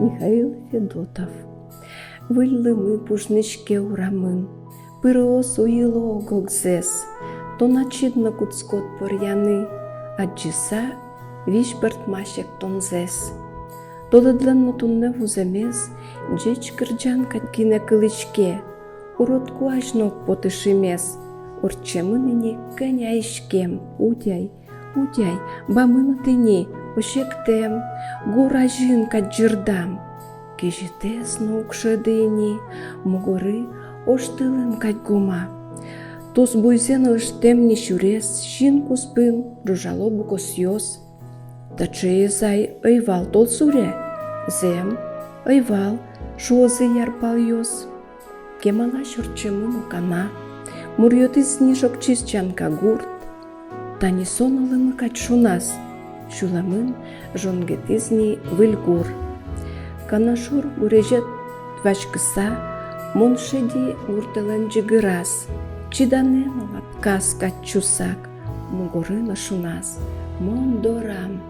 Михаил Федотов. Выллы пушничке урамын, пырос уило гогзес, то начидно куцкот порьяны, аджиса вишберт машек тонзес. Додадланно тунне вуземес, джеч кырджанка кине кылычке, уродку ажнок потышимес, орчемыныне кыняйшкем, удяй, бамыны тыне, ошектем, гуражин каджырдам. Кежетес укшыдыни, мугоры оштылым катьгума. Тос буйсен ыштем не шурес, шин куспын, ружало букосьос. Таче зай ыйвал толсуре, зем, ыйвал, шозы ярпал йос. Кемала шорчемыну кана, мурьотис нишок чисчанка гурт, тани сонолымы качшунас, шуламын жонгетизни выльгур. Канашур гурежет вашкыса, моншеди гуртелен джигырас, чиданен лапкас качусак, мугорына шунас, мондорам.